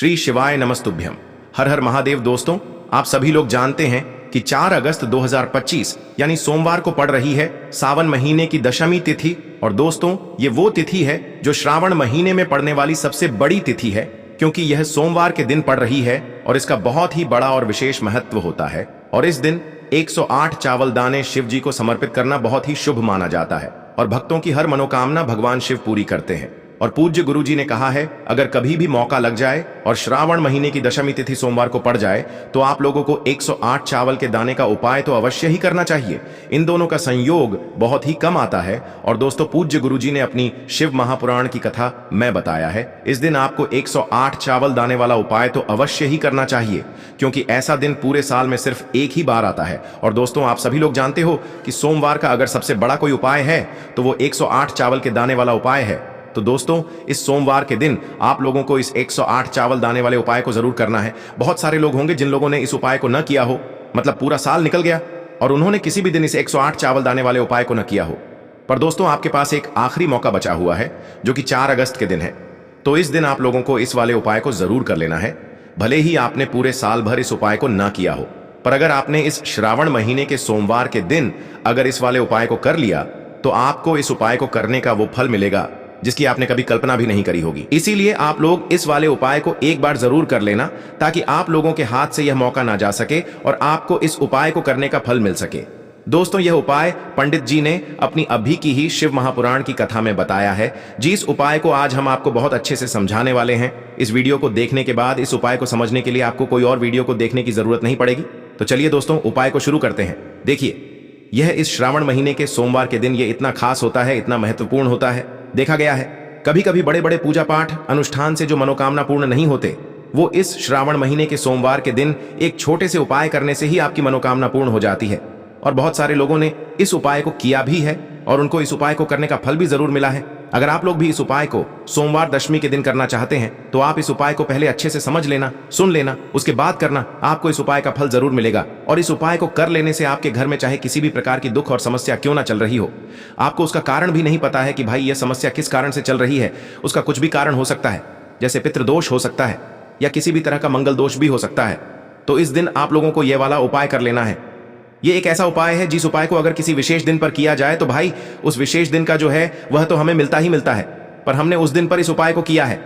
श्री शिवाय नमस्तुभ्यम। हर हर महादेव। दोस्तों, आप सभी लोग जानते हैं कि 4 अगस्त 2025 यानी सोमवार को पड़ रही है सावन महीने की दशमी तिथि। और दोस्तों, ये वो तिथि है जो श्रावण महीने में पड़ने वाली सबसे बड़ी तिथि है, क्योंकि यह सोमवार के दिन पड़ रही है और इसका बहुत ही बड़ा और विशेष महत्व होता है। और इस दिन 108 चावल दाने शिव जी को समर्पित करना बहुत ही शुभ माना जाता है और भक्तों की हर मनोकामना भगवान शिव पूरी करते हैं। और पूज्य गुरु जी ने कहा है, अगर कभी भी मौका लग जाए और श्रावण महीने की दशमी तिथि सोमवार को पड़ जाए तो आप लोगों को 108 चावल के दाने का उपाय तो अवश्य ही करना चाहिए। इन दोनों का संयोग बहुत ही कम आता है। और दोस्तों, पूज्य गुरु जी ने अपनी शिव महापुराण की कथा में बताया है, इस दिन आपको 108 चावल दाने वाला उपाय तो अवश्य ही करना चाहिए, क्योंकि ऐसा दिन पूरे साल में सिर्फ एक ही बार आता है। और दोस्तों, आप सभी लोग जानते हो कि सोमवार का अगर सबसे बड़ा कोई उपाय है तो वो 108 चावल के दाने वाला उपाय है। तो दोस्तों, इस सोमवार के दिन आप लोगों को इस 108 चावल दाने वाले उपाय को जरूर करना है। बहुत सारे लोग होंगे जिन लोगों ने इस उपाय को न किया हो, मतलब पूरा साल निकल गया और उन्होंने किसी भी दिन इस 108 चावल दाने वाले उपाय को न किया हो। पर दोस्तों, आपके पास एक आखिरी मौका बचा हुआ है जो कि 4 अगस्त के दिन है। तो इस दिन आप लोगों को इस वाले उपाय को जरूर कर लेना है, भले ही आपने पूरे साल भर इस उपाय को न किया हो। पर अगर आपने इस श्रावण महीने के सोमवार के दिन अगर इस वाले उपाय को कर लिया तो आपको इस उपाय को करने का वो फल मिलेगा जिसकी आपने कभी कल्पना भी नहीं करी होगी। इसीलिए आप लोग इस वाले उपाय को एक बार जरूर कर लेना, ताकि आप लोगों के हाथ से यह मौका ना जा सके और आपको इस उपाय को करने का फल मिल सके। दोस्तों, यह उपाय पंडित जी ने अपनी अभी की ही शिव महापुराण की कथा में बताया है। जिस उपाय को आज हम आपको बहुत अच्छे से समझाने वाले हैं। इस वीडियो को देखने के बाद इस उपाय को समझने के लिए आपको कोई और वीडियो को देखने की जरूरत नहीं पड़ेगी। तो चलिए दोस्तों, उपाय को शुरू करते हैं। देखिए, यह इस श्रावण महीने के सोमवार के दिन ये इतना खास होता है, इतना महत्वपूर्ण होता है। देखा गया है कभी कभी बड़े बड़े पूजा पाठ अनुष्ठान से जो मनोकामना पूर्ण नहीं होते, वो इस श्रावण महीने के सोमवार के दिन एक छोटे से उपाय करने से ही आपकी मनोकामना पूर्ण हो जाती है। और बहुत सारे लोगों ने इस उपाय को किया भी है और उनको इस उपाय को करने का फल भी जरूर मिला है। अगर आप लोग भी इस उपाय को सोमवार दशमी के दिन करना चाहते हैं तो आप इस उपाय को पहले अच्छे से समझ लेना, सुन लेना, उसके बाद करना। आपको इस उपाय का फल जरूर मिलेगा। और इस उपाय को कर लेने से आपके घर में चाहे किसी भी प्रकार की दुख और समस्या क्यों ना चल रही हो, आपको उसका कारण भी नहीं पता है कि भाई यह समस्या किस कारण से चल रही है, उसका कुछ भी कारण हो सकता है, जैसे पितृदोष हो सकता है या किसी भी तरह का मंगल दोष भी हो सकता है। तो इस दिन आप लोगों को यह वाला उपाय कर लेना है। ये एक ऐसा उपाय है जिस उपाय को अगर किसी विशेष दिन पर किया जाए तो भाई उस विशेष दिन का जो है वह तो हमें मिलता ही मिलता है, पर हमने उस दिन पर इस उपाय को किया है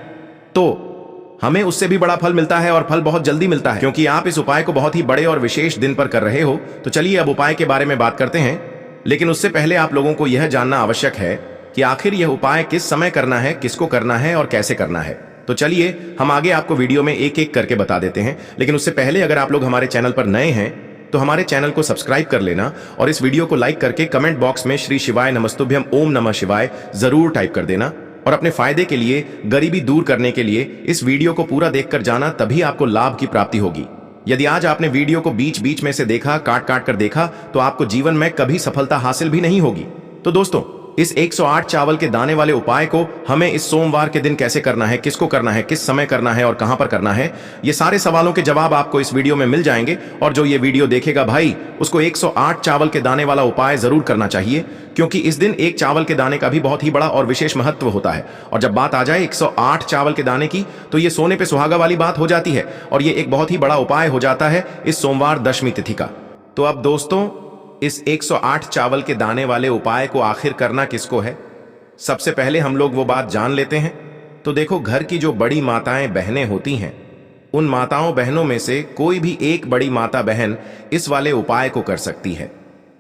तो हमें उससे भी बड़ा फल मिलता है और फल बहुत जल्दी मिलता है, क्योंकि आप इस उपाय को बहुत ही बड़े और विशेष दिन पर कर रहे हो। तो चलिए अब उपाय के बारे में बात करते हैं, लेकिन उससे पहले आप लोगों को यह जानना आवश्यक है कि आखिर यह उपाय किस समय करना है, किसको करना है और कैसे करना है। तो चलिए हम आगे आपको वीडियो में एक एक करके बता देते हैं। लेकिन उससे पहले अगर आप लोग हमारे चैनल पर नए हैं तो हमारे चैनल को सब्सक्राइब कर लेना और इस वीडियो को लाइक करके कमेंट बॉक्स में श्री शिवाय नमस्तुभ्यम ओम नमः शिवाय जरूर टाइप कर देना। और अपने फायदे के लिए, गरीबी दूर करने के लिए इस वीडियो को पूरा देखकर जाना, तभी आपको लाभ की प्राप्ति होगी। यदि आज आपने वीडियो को बीच बीच में से देखा, काट काट कर देखा, तो आपको जीवन में कभी सफलता हासिल भी नहीं होगी। तो दोस्तों, इस 108 चावल के दाने वाले उपाय को हमें इस सोमवार के दिन कैसे करना है, किसको करना है, किस समय करना है और कहां पर करना है, ये सारे सवालों के जवाब आपको इस वीडियो में मिल जाएंगे। और जो ये वीडियो देखेगा भाई, उसको 108 चावल के दाने वाला उपाय जरूर करना चाहिए, क्योंकि इस दिन एक चावल के दाने का भी बहुत ही बड़ा और विशेष महत्व होता है। और जब बात आ जाए 108 चावल के दाने की, तो ये सोने पे सुहागा वाली बात हो जाती है और ये एक बहुत ही बड़ा उपाय हो जाता है इस सोमवार दशमी तिथि का। तो अब दोस्तों, इस 108 चावल के दाने वाले उपाय को आखिर करना किसको है, सबसे पहले हम लोग वो बात जान लेते हैं। तो देखो, घर की जो बड़ी माताएं बहनें होती हैं, उन माताओं बहनों में से कोई भी एक बड़ी माता बहन इस वाले उपाय को कर सकती है।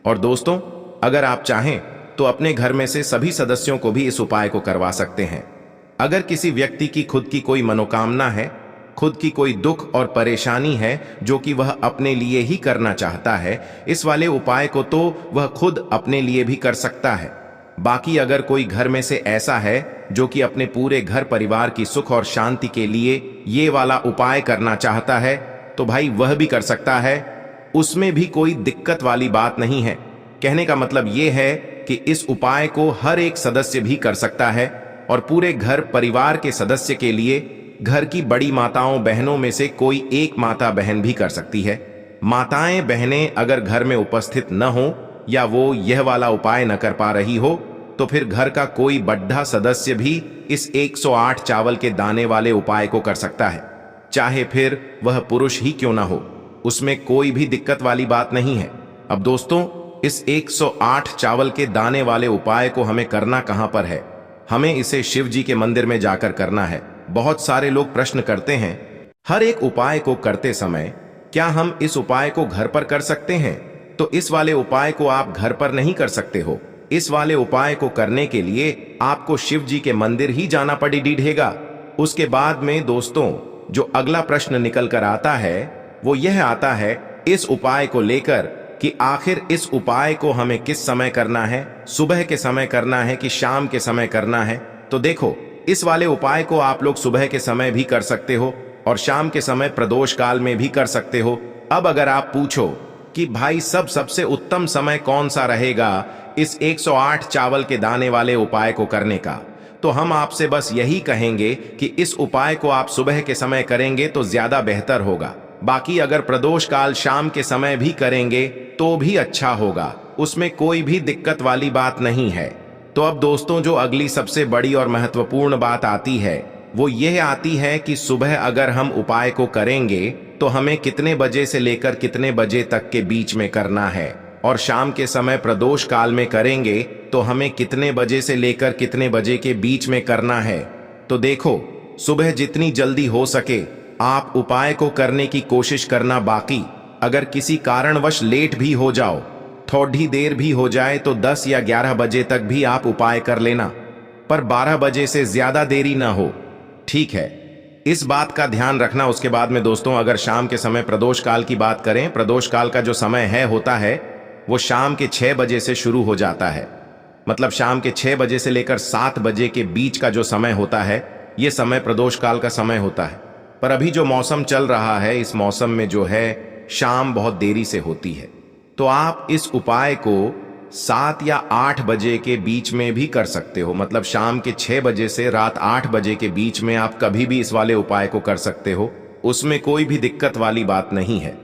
और दोस्तों, अगर आप चाहें तो अपने घर में से सभी सदस्यों को भी इस उपाय को करवा सकते हैं। अगर किसी व्यक्ति की खुद की कोई मनोकामना है, खुद की कोई दुख और परेशानी है जो कि वह अपने लिए ही करना चाहता है, इस वाले उपाय को तो वह खुद अपने लिए भी कर सकता है। बाकी अगर कोई घर में से ऐसा है जो कि अपने पूरे घर परिवार की सुख और शांति के लिए ये वाला उपाय करना चाहता है, तो भाई वह भी कर सकता है। उसमें भी कोई दिक्कत वाली बात नहीं है। कहने का मतलब ये है कि इस उपाय को हर एक सदस्य भी कर सकता है और पूरे घर परिवार के सदस्य के लिए घर की बड़ी माताओं बहनों में से कोई एक माता बहन भी कर सकती है। माताएं बहनें अगर घर में उपस्थित न हो या वो यह वाला उपाय न कर पा रही हो, तो फिर घर का कोई बड़ा सदस्य भी इस 108 चावल के दाने वाले उपाय को कर सकता है। चाहे फिर वह पुरुष ही क्यों ना हो, उसमें कोई भी दिक्कत वाली बात नहीं है। अब दोस्तों, इस 108 चावल के दाने वाले उपाय को हमें करना कहां पर है? हमें इसे शिव जी के मंदिर में जाकर करना है। बहुत सारे लोग प्रश्न करते हैं, हर एक उपाय को करते समय क्या हम इस उपाय को घर पर कर सकते हैं? तो इस वाले उपाय को आप घर पर नहीं कर सकते हो। इस वाले उपाय को करने के लिए आपको शिव जी के मंदिर ही जाना पड़ेगा। उसके बाद में दोस्तों, जो अगला प्रश्न निकल कर आता है वो यह आता है इस उपाय को लेकर कि आखिर इस उपाय को हमें किस समय करना है, सुबह के समय करना है कि शाम के समय करना है? तो देखो, इस वाले उपाय को आप लोग सुबह के समय भी कर सकते हो और शाम के समय प्रदोष काल में भी कर सकते हो। अब अगर आप पूछो कि भाई सबसे उत्तम समय कौन सा रहेगा इस 108 चावल के दाने वाले उपाय को करने का, तो हम आपसे बस यही कहेंगे कि इस उपाय को आप सुबह के समय करेंगे तो ज्यादा बेहतर होगा। बाकी अगर प्रदोष काल शाम के समय भी करेंगे तो भी अच्छा होगा, उसमें कोई भी दिक्कत वाली बात नहीं है। तो अब दोस्तों, जो अगली सबसे बड़ी और महत्वपूर्ण बात आती है वो यह आती है कि सुबह अगर हम उपाय को करेंगे तो हमें कितने बजे से लेकर कितने बजे तक के बीच में करना है, और शाम के समय प्रदोष काल में करेंगे तो हमें कितने बजे से लेकर कितने बजे के बीच में करना है। तो देखो, सुबह जितनी जल्दी हो सके आप उपाय को करने की कोशिश करना। बाकी अगर किसी कारणवश लेट भी हो जाओ, थोड़ी देर भी हो जाए, तो 10 या 11 बजे तक भी आप उपाय कर लेना, पर 12 बजे से ज्यादा देरी ना हो, ठीक है? इस बात का ध्यान रखना। उसके बाद में दोस्तों, अगर शाम के समय प्रदोष काल की बात करें, प्रदोष काल का जो समय होता है वो शाम के 6 बजे से शुरू हो जाता है। मतलब शाम के 6 बजे से लेकर 7 बजे के बीच का जो समय होता है, ये समय प्रदोष काल का समय होता है। पर अभी जो मौसम चल रहा है, इस मौसम में जो है शाम बहुत देरी से होती है, तो आप इस उपाय को 7 या 8 बजे के बीच में भी कर सकते हो। मतलब शाम के 6 बजे से रात 8 बजे के बीच में आप कभी भी इस वाले उपाय को कर सकते हो, उसमें कोई भी दिक्कत वाली बात नहीं है।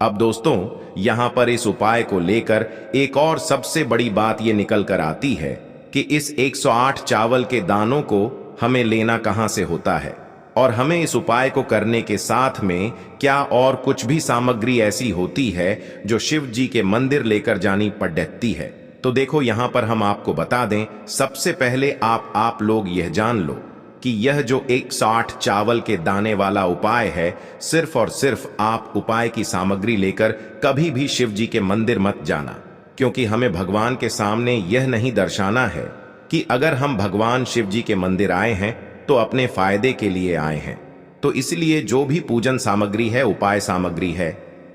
अब दोस्तों, यहां पर इस उपाय को लेकर एक और सबसे बड़ी बात ये निकल कर आती है कि इस 108 चावल के दानों को हमें लेना कहां से होता है, और हमें इस उपाय को करने के साथ में क्या और कुछ भी सामग्री ऐसी होती है जो शिव जी के मंदिर लेकर जानी पड़ती है। तो देखो, यहां पर हम आपको बता दें, सबसे पहले आप लोग यह जान लो कि यह जो 108 चावल के दाने वाला उपाय है, सिर्फ और सिर्फ आप उपाय की सामग्री लेकर कभी भी शिव जी के मंदिर मत जाना, क्योंकि हमें भगवान के सामने यह नहीं दर्शाना है कि अगर हम भगवान शिव जी के मंदिर आए हैं तो अपने फायदे के लिए आए हैं। तो इसलिए जो भी पूजन सामग्री है, उपाय सामग्री है,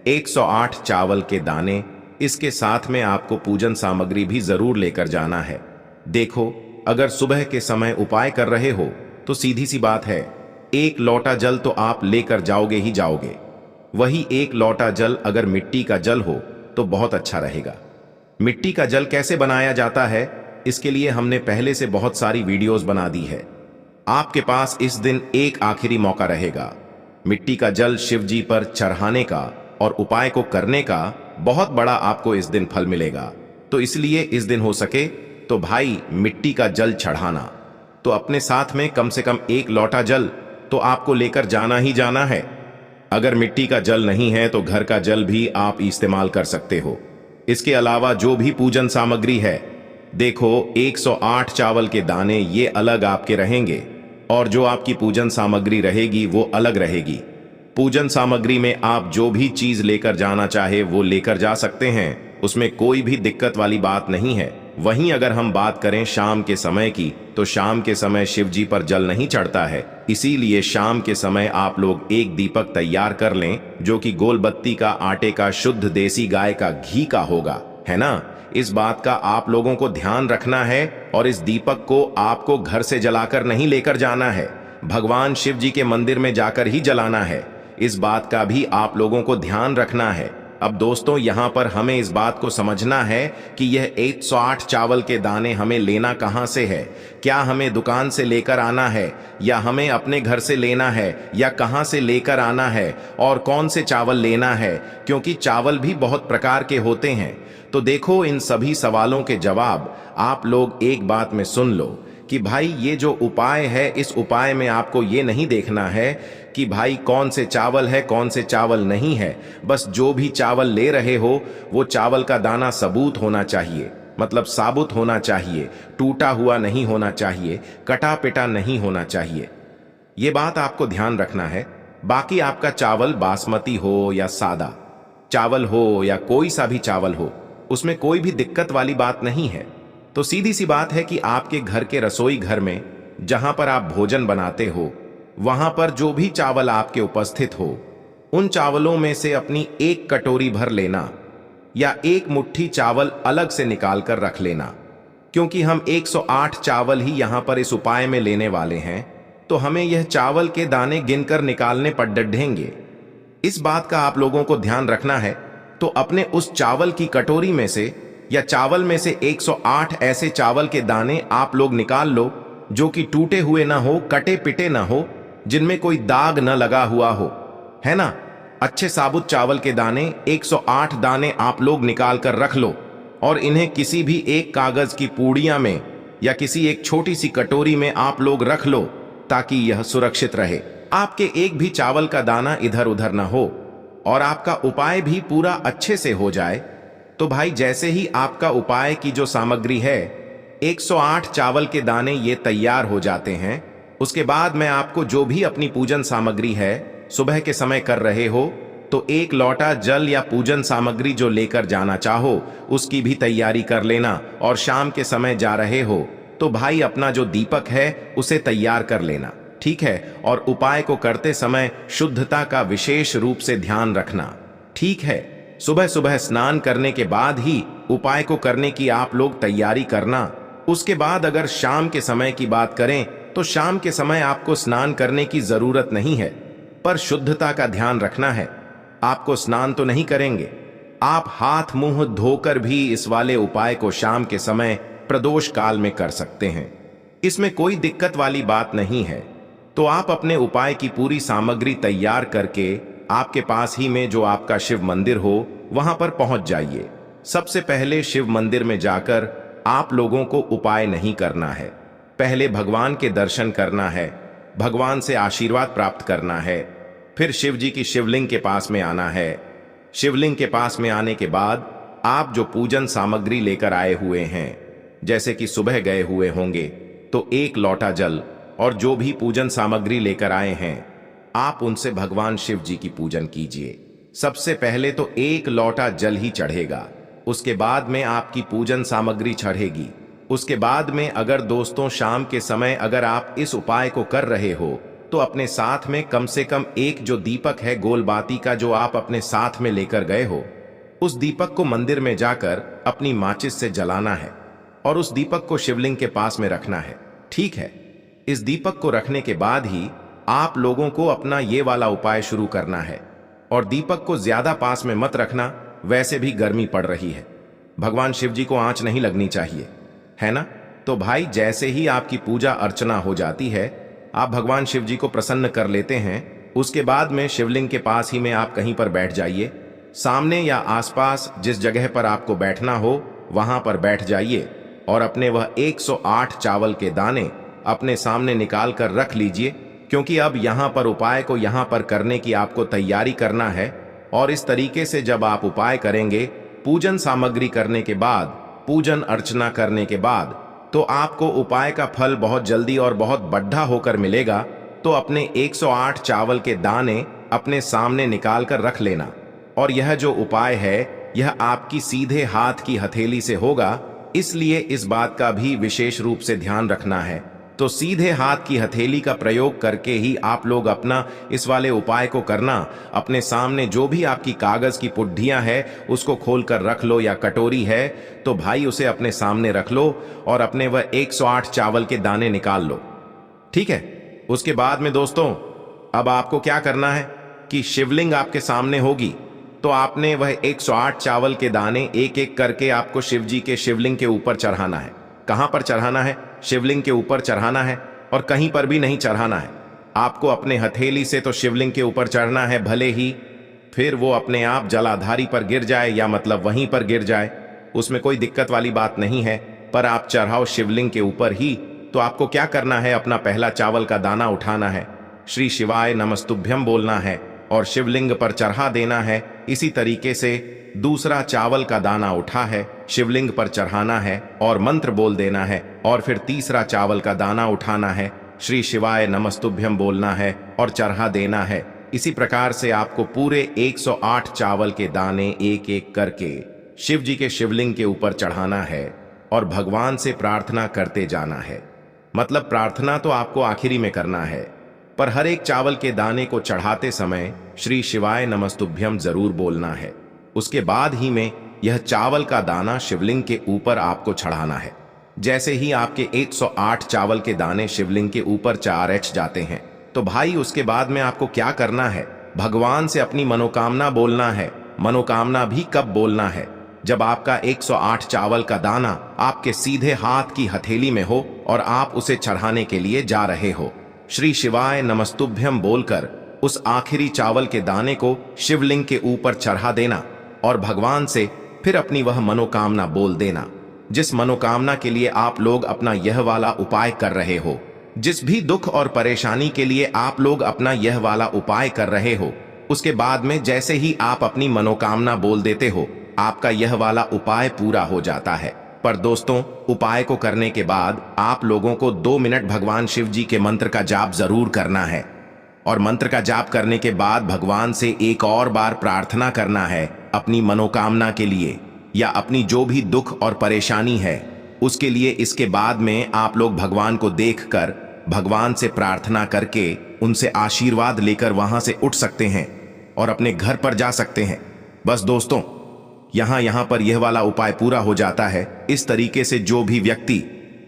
108 चावल के दाने, इसके साथ में आपको पूजन सामग्री भी जरूर लेकर जाना है। देखो, अगर सुबह के समय उपाय कर रहे हो तो सीधी सी बात है, 1 लोटा जल तो आप लेकर जाओगे ही जाओगे। वही 1 लोटा जल अगर मिट्टी का जल हो तो बहुत अच्छा रहेगा। मिट्टी का जल कैसे बनाया जाता है, इसके लिए हमने पहले से बहुत सारी वीडियोस बना दी है। आपके पास इस दिन एक आखिरी मौका रहेगा मिट्टी का जल शिव जी पर चढ़ाने का और उपाय को करने का। बहुत बड़ा आपको इस दिन फल मिलेगा। तो इसलिए इस दिन हो सके तो भाई मिट्टी का जल चढ़ाना, तो अपने साथ में कम से कम 1 लोटा जल तो आपको लेकर जाना ही जाना है। अगर मिट्टी का जल नहीं है तो घर का जल भी आप इस्तेमाल कर सकते हो। इसके अलावा जो भी पूजन सामग्री है, देखो 108 चावल के दाने ये अलग आपके रहेंगे, और जो आपकी पूजन सामग्री रहेगी वो अलग रहेगी। पूजन सामग्री में आप जो भी चीज लेकर जाना चाहे वो लेकर जा सकते हैं, उसमें कोई भी दिक्कत वाली बात नहीं है। वहीं अगर हम बात करें शाम के समय की, तो शाम के समय शिव जी पर जल नहीं चढ़ता है, इसीलिए शाम के समय आप लोग एक दीपक तैयार कर लें जो कि गोल बत्ती का, आटे का, शुद्ध देसी गाय का घी का होगा, है ना? इस बात का आप लोगों को ध्यान रखना है, और इस दीपक को आपको घर से जलाकर नहीं लेकर जाना है, भगवान शिव जी के मंदिर में जाकर ही जलाना है। इस बात का भी आप लोगों को ध्यान रखना है। अब दोस्तों, यहाँ पर हमें इस बात को समझना है कि यह 108 चावल के दाने हमें लेना कहाँ से है। क्या हमें दुकान से लेकर आना है, या हमें अपने घर से लेना है, या कहाँ से लेकर आना है, और कौन से चावल लेना है, क्योंकि चावल भी बहुत प्रकार के होते हैं। तो देखो, इन सभी सवालों के जवाब आप लोग एक बात में सुन लो कि भाई ये जो उपाय है, इस उपाय में आपको ये नहीं देखना है कि भाई कौन से चावल है कौन से चावल नहीं है। बस जो भी चावल ले रहे हो वो चावल का दाना सबूत होना चाहिए, मतलब साबुत होना चाहिए, टूटा हुआ नहीं होना चाहिए, कटा पिटा नहीं होना चाहिए। ये बात आपको ध्यान रखना है। बाकी आपका चावल बासमती हो या सादा चावल हो या कोई सा भी चावल हो, उसमें कोई भी दिक्कत वाली बात नहीं है। तो सीधी सी बात है कि आपके घर के रसोई घर में जहां पर आप भोजन बनाते हो, वहां पर जो भी चावल आपके उपस्थित हो, उन चावलों में से अपनी एक कटोरी भर लेना या एक मुट्ठी चावल अलग से निकाल कर रख लेना। क्योंकि हम 108 चावल ही यहां पर इस उपाय में लेने वाले हैं, तो हमें यह चावल के दाने गिनकर निकालने पड़ डढेंगे। इस बात का आप लोगों को ध्यान रखना है। तो अपने उस चावल की कटोरी में से या चावल में से 108 ऐसे चावल के दाने आप लोग निकाल लो जो कि टूटे हुए ना हो, कटे पिटे ना हो, जिनमें कोई दाग न लगा हुआ हो, है ना। अच्छे साबुत चावल के दाने 108 दाने आप लोग निकाल कर रख लो और इन्हें किसी भी एक कागज की पूड़िया में या किसी एक छोटी सी कटोरी में आप लोग रख लो ताकि यह सुरक्षित रहे। आपके एक भी चावल का दाना इधर उधर ना हो और आपका उपाय भी पूरा अच्छे से हो जाए। तो भाई जैसे ही आपका उपाय की जो सामग्री है 108 चावल के दाने ये तैयार हो जाते हैं, उसके बाद मैं आपको जो भी अपनी पूजन सामग्री है सुबह के समय कर रहे हो, तो एक लोटा जल या पूजन सामग्री जो लेकर जाना चाहो उसकी भी तैयारी कर लेना। और शाम के समय जा रहे हो तो भाई अपना जो दीपक है उसे तैयार कर लेना, ठीक है। और उपाय को करते समय शुद्धता का विशेष रूप से ध्यान रखना, ठीक है। सुबह सुबह स्नान करने के बाद ही उपाय को करने की आप लोग तैयारी करना। उसके बाद अगर शाम के समय की बात करें तो शाम के समय आपको स्नान करने की जरूरत नहीं है, पर शुद्धता का ध्यान रखना है। आपको स्नान तो नहीं करेंगे, आप हाथ मुंह धोकर भी इस वाले उपाय को शाम के समय प्रदोष काल में कर सकते हैं। इसमें कोई दिक्कत वाली बात नहीं है। तो आप अपने उपाय की पूरी सामग्री तैयार करके आपके पास ही में जो आपका शिव मंदिर हो वहां पर पहुंच जाइए। सबसे पहले शिव मंदिर में जाकर आप लोगों को उपाय नहीं करना है, पहले भगवान के दर्शन करना है, भगवान से आशीर्वाद प्राप्त करना है। फिर शिव जी की शिवलिंग के पास में आना है। शिवलिंग के पास में आने के बाद आप जो पूजन सामग्री लेकर आए हुए हैं, जैसे कि सुबह गए हुए होंगे तो एक लोटा जल और जो भी पूजन सामग्री लेकर आए हैं आप उनसे भगवान शिव जी की पूजन कीजिए। सबसे पहले तो एक लोटा जल ही चढ़ेगा, उसके बाद में आपकी पूजन सामग्री चढ़ेगी। उसके बाद में अगर दोस्तों शाम के समय अगर आप इस उपाय को कर रहे हो तो अपने साथ में कम से कम एक जो दीपक है गोलबाती का जो आप अपने साथ में लेकर गए हो, उस दीपक को मंदिर में जाकर अपनी माचिस से जलाना है और उस दीपक को शिवलिंग के पास में रखना है, ठीक है। इस दीपक को रखने के बाद ही आप लोगों को अपना ये वाला उपाय शुरू करना है। और दीपक को ज्यादा पास में मत रखना, वैसे भी गर्मी पड़ रही है, भगवान शिव जी को आंच नहीं लगनी चाहिए, है ना। तो भाई जैसे ही आपकी पूजा अर्चना हो जाती है, आप भगवान शिव जी को प्रसन्न कर लेते हैं, उसके बाद में शिवलिंग के पास ही में आप कहीं पर बैठ जाइए। सामने या आसपास जिस जगह पर आपको बैठना हो वहां पर बैठ जाइए और अपने वह 108 चावल के दाने अपने सामने निकाल कर रख लीजिए। क्योंकि अब यहां पर उपाय को यहां पर करने की आपको तैयारी करना है। और इस तरीके से जब आप उपाय करेंगे, पूजन सामग्री करने के बाद, पूजन अर्चना करने के बाद, तो आपको उपाय का फल बहुत जल्दी और बहुत बढ़ा होकर मिलेगा। तो अपने 108 चावल के दाने अपने सामने निकाल कर रख लेना। और यह जो उपाय है यह आपकी सीधे हाथ की हथेली से होगा, इसलिए इस बात का भी विशेष रूप से ध्यान रखना है। तो सीधे हाथ की हथेली का प्रयोग करके ही आप लोग अपना इस वाले उपाय को करना। अपने सामने जो भी आपकी कागज की पुड्डियां है उसको खोल कर रख लो, या कटोरी है तो भाई उसे अपने सामने रख लो और अपने वह 108 चावल के दाने निकाल लो, ठीक है। उसके बाद में दोस्तों अब आपको क्या करना है कि शिवलिंग आपके सामने होगी, तो आपने वह 108 चावल के दाने एक एक करके आपको शिव जी के शिवलिंग के ऊपर चढ़ाना है। कहां पर चढ़ाना है? शिवलिंग के ऊपर चढ़ाना है और कहीं पर भी नहीं चढ़ाना है। आपको अपने हथेली से तो शिवलिंग के ऊपर चढ़ना है, भले ही फिर वो अपने आप जलाधारी पर गिर जाए या मतलब वहीं पर गिर जाए, उसमें कोई दिक्कत वाली बात नहीं है। पर आप चढ़ाओ शिवलिंग के ऊपर ही। तो आपको क्या करना है, अपना पहला चावल का दाना उठाना है, श्री शिवाय नमस्तुभ्यम बोलना है और शिवलिंग पर चढ़ा देना है। इसी तरीके से दूसरा चावल का दाना उठा है, शिवलिंग पर चढ़ाना है और मंत्र बोल देना है। और फिर तीसरा चावल का दाना उठाना है, श्री शिवाय नमस्तुभ्यम बोलना है और चढ़ा देना है। इसी प्रकार से आपको पूरे 108 चावल के दाने एक एक करके शिव जी के शिवलिंग के ऊपर चढ़ाना है और भगवान से प्रार्थना करते जाना है। मतलब प्रार्थना तो आपको आखिरी में करना है, पर हर एक चावल के दाने को चढ़ाते समय श्री शिवाय नमस्तुभ्यम जरूर बोलना है। उसके बाद ही में यह चावल का दाना शिवलिंग के ऊपर आपको चढ़ाना है। जैसे ही आपके 108 चावल के दाने शिवलिंग के ऊपर चारच जाते हैं, तो भाई उसके बाद में आपको क्या करना है, भगवान से अपनी मनोकामना बोलना है। मनोकामना भी कब बोलना है, जब आपका 108 चावल का दाना आपके सीधे हाथ की हथेली में हो और आप उसे चढ़ाने के लिए जा रहे हो। श्री शिवाय नमस्तुभ्यम बोलकर उस आखिरी चावल के दाने को शिवलिंग के ऊपर चढ़ा देना और भगवान से फिर अपनी वह मनोकामना बोल देना, जिस मनोकामना के लिए आप लोग अपना यह वाला उपाय कर रहे हो। जिस भी दुख और परेशानी के लिए आप लोग अपना यह वाला उपाय कर रहे हो, उसके बाद में जैसे ही आप अपनी मनोकामना बोल देते हो, आपका यह वाला उपाय पूरा हो जाता है। पर दोस्तों, उपाय को करने के बाद आप लोगों को 2 मिनट भगवान शिव जी के मंत्र का जाप जरूर करना है। और मंत्र का जाप करने के बाद भगवान से एक और बार प्रार्थना करना है अपनी मनोकामना के लिए, या अपनी जो भी दुख और परेशानी है उसके लिए। इसके बाद में आप लोग भगवान को देखकर भगवान से प्रार्थना करके उनसे आशीर्वाद लेकर वहां से उठ सकते हैं और अपने घर पर जा सकते हैं। बस दोस्तों, यहां पर यह वाला उपाय पूरा हो जाता है। इस तरीके से जो भी व्यक्ति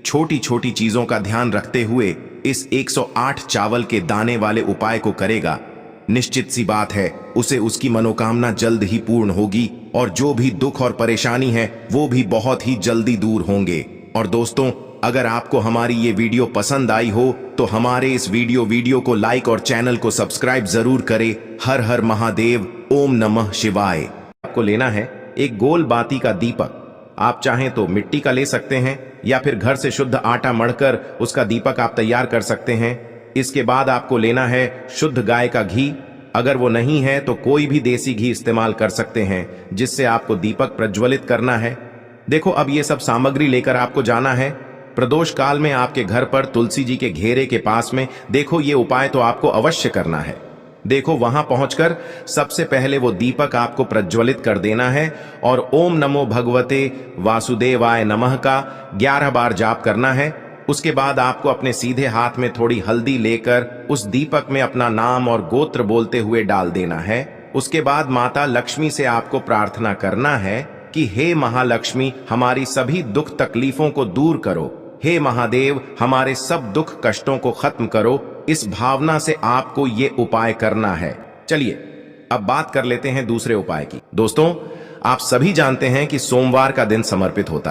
छोटी छोटी चीजों का ध्यान रखते हुए इस 108 चावल के दाने वाले उपाय को करेगा, निश्चित सी बात है उसे उसकी मनोकामना जल्द ही पूर्ण होगी और जो भी दुख और परेशानी है वो भी बहुत ही जल्दी दूर होंगे। और दोस्तों, अगर आपको हमारी ये वीडियो पसंद आई हो तो हमारे इस वीडियो को लाइक और चैनल को सब्सक्राइब जरूर करें। हर हर महादेव, ओम नमः शिवाय। आपको लेना है एक गोल बाती का दीपक। आप चाहें तो मिट्टी का ले सकते हैं या फिर घर से शुद्ध आटा मढ़कर उसका दीपक आप तैयार कर सकते हैं। इसके बाद आपको लेना है शुद्ध गाय का घी। अगर वो नहीं है तो कोई भी देसी घी इस्तेमाल कर सकते हैं, जिससे आपको दीपक प्रज्वलित करना है। देखो, अब ये सब सामग्री लेकर आपको जाना है प्रदोष काल में आपके घर पर तुलसी जी के घेरे के पास में। देखो, ये उपाय तो आपको अवश्य करना है। देखो, वहां पहुंचकर सबसे पहले वो दीपक आपको प्रज्वलित कर देना है और ओम नमो भगवते वासुदेवाय नमः का 11 बार जाप करना है। उसके बाद आपको अपने सीधे हाथ में थोड़ी हल्दी लेकर उस दीपक में अपना नाम और गोत्र बोलते हुए डाल देना है। उसके बाद माता लक्ष्मी से आपको प्रार्थना करना है कि हे महालक्ष्मी, हमारी सभी दुख तकलीफों को दूर करो। हे महादेव, हमारे सब दुख कष्टों को खत्म करो। इस भावना से आपको ये उपाय करना है। चलिए अब बात कर लेते हैं दूसरे उपाय की। दोस्तों, आप सभी जानते हैं कि सोमवार का दिन समर्पित होता है।